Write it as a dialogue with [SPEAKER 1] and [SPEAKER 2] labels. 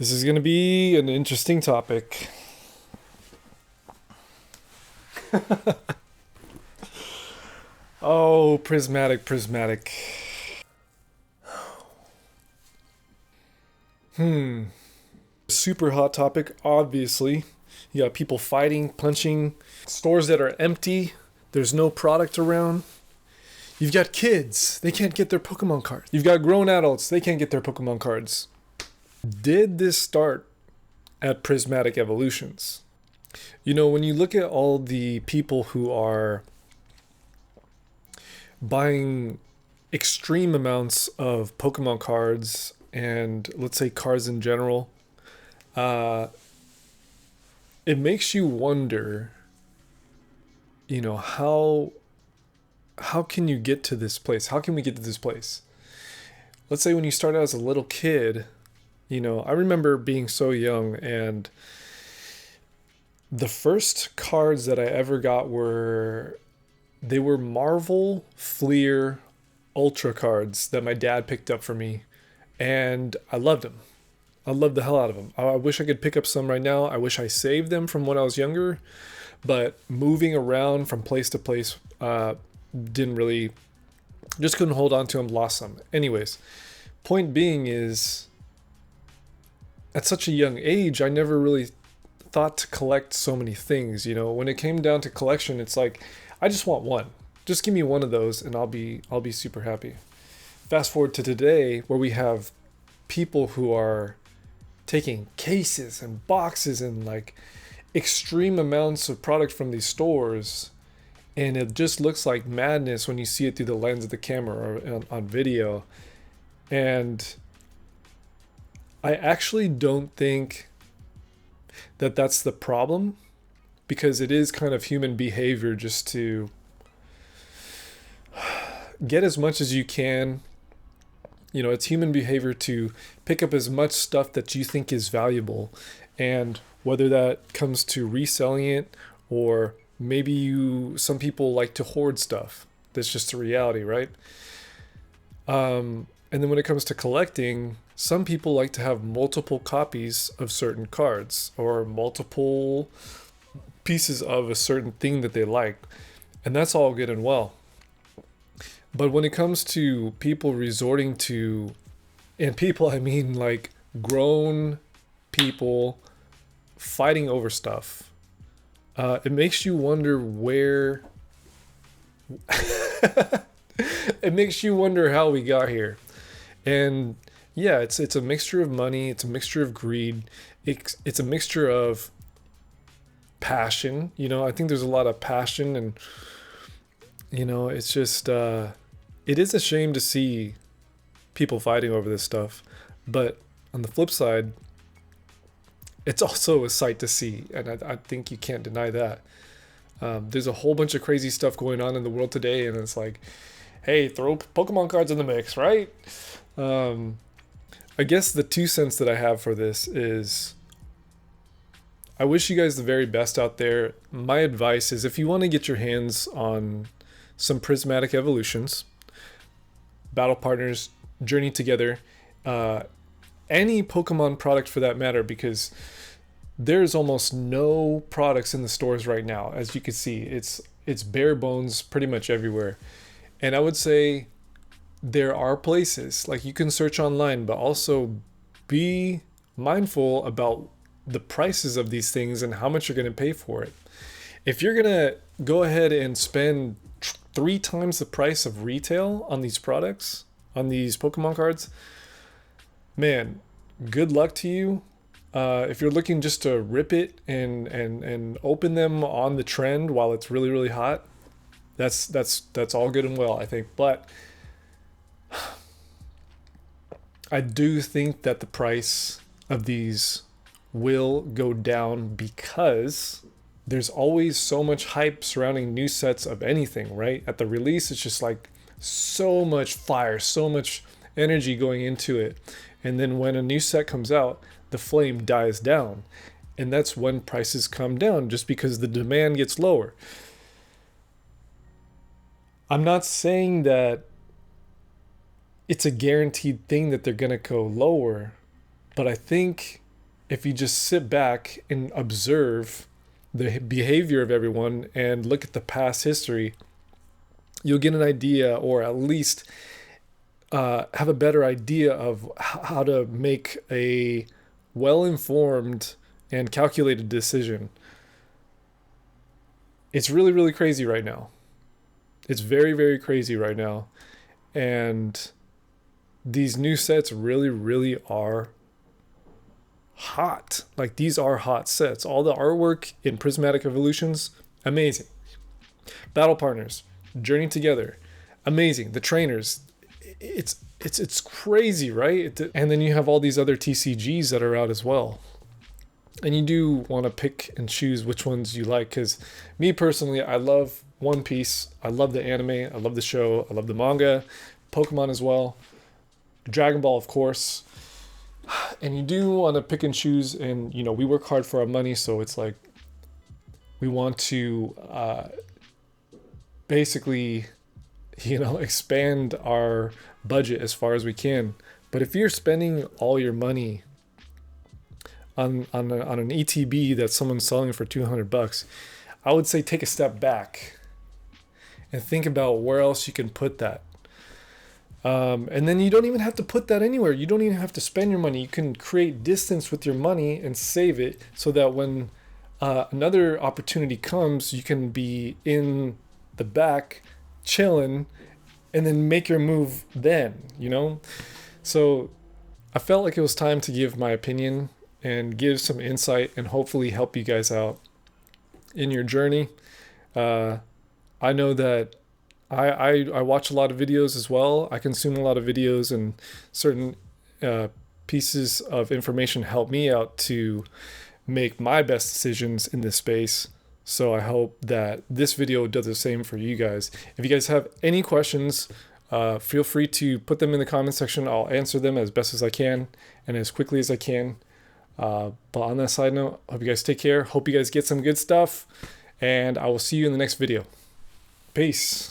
[SPEAKER 1] This is going to be an interesting topic. Oh, prismatic. Super hot topic, obviously. You got people fighting, punching, stores that are empty. There's no product around. You've got kids, they can't get their Pokemon cards. You've got grown adults, they can't get their Pokemon cards. Did this start at Prismatic Evolutions? You know, when you look at all the people who are buying extreme amounts of Pokemon cards and let's say cards in general, it makes you wonder, you know, how can you get to this place? How can we get to this place? Let's say when you start out as a little kid, you know, I remember being so young, and the first cards that I ever got were Marvel Fleer Ultra cards that my dad picked up for me, and I loved them. I loved the hell out of them. I wish I could pick up some right now. I wish I saved them from when I was younger, but moving around from place to place didn't really, just couldn't hold on to them, lost some. Anyways, point being is, at such a young age, I never really thought to collect so many things. You know, when it came down to collection, it's like, I just want one. Just give me one of those and I'll be super happy. Fast forward to today, where we have people who are taking cases and boxes and like extreme amounts of product from these stores, and it just looks like madness when you see it through the lens of the camera or on video. And I actually don't think that that's the problem, because it is kind of human behavior just to get as much as you can. You know, it's human behavior to pick up as much stuff that you think is valuable, and whether that comes to reselling it, or maybe some people like to hoard stuff. That's just the reality, right? And then when it comes to collecting, some people like to have multiple copies of certain cards or multiple pieces of a certain thing that they like. And that's all good and well. But when it comes to people resorting to, and people, I mean like grown people fighting over stuff, it makes you wonder where, it makes you wonder how we got here. And yeah, it's a mixture of money, it's a mixture of greed, it's a mixture of passion. You know, I think there's a lot of passion, and you know, it's just it is a shame to see people fighting over this stuff, but on the flip side, it's also a sight to see, and I think you can't deny that. There's a whole bunch of crazy stuff going on in the world today, and it's like, hey, throw Pokemon cards in the mix, right? I guess the 2 cents that I have for this is, I wish you guys the very best out there. My advice is, if you want to get your hands on some Prismatic Evolutions, Battle Partners, Journey Together, any Pokemon product for that matter, because there's almost no products in the stores right now. As you can see, it's bare bones pretty much everywhere. And I would say there are places, like you can search online, but also be mindful about the prices of these things and how much you're going to pay for it. If you're going to go ahead and spend 3 times the price of retail on these products, on these Pokemon cards, man, good luck to you. If you're looking just to rip it and open them on the trend while it's really, really hot, that's all good and well, I think. But I do think that the price of these will go down, because there's always so much hype surrounding new sets of anything, right? At the release, it's just like so much fire, so much energy going into it. And then when a new set comes out, the flame dies down. And that's when prices come down, just because the demand gets lower. I'm not saying that it's a guaranteed thing that they're going to go lower, but I think if you just sit back and observe the behavior of everyone and look at the past history, you'll get an idea, or at least have a better idea of how to make a well-informed and calculated decision. It's really, really crazy right now. It's very, very crazy right now. And these new sets really, really are hot. Like, these are hot sets. All the artwork in Prismatic Evolutions, amazing. Battle Partners, Journey Together, amazing. The trainers, it's crazy, right? And then you have all these other TCGs that are out as well. And you do want to pick and choose which ones you like, because me personally, I love One Piece. I love the anime. I love the show. I love the manga. Pokemon as well. Dragon Ball, of course. And you do want to pick and choose, and we work hard for our money, so it's like we want to basically expand our budget as far as we can. But if you're spending all your money on an ETB that someone's selling for $200, I would say take a step back and think about where else you can put that. And then you don't even have to put that anywhere. You don't even have to spend your money. You can create distance with your money and save it, so that when another opportunity comes, you can be in the back chilling and then make your move then, So I felt like it was time to give my opinion and give some insight and hopefully help you guys out in your journey. I know that I watch a lot of videos as well. I consume a lot of videos, and certain pieces of information help me out to make my best decisions in this space. So I hope that this video does the same for you guys. If you guys have any questions, feel free to put them in the comment section. I'll answer them as best as I can and as quickly as I can. But on that side note, hope you guys take care. Hope you guys get some good stuff, and I will see you in the next video. Peace.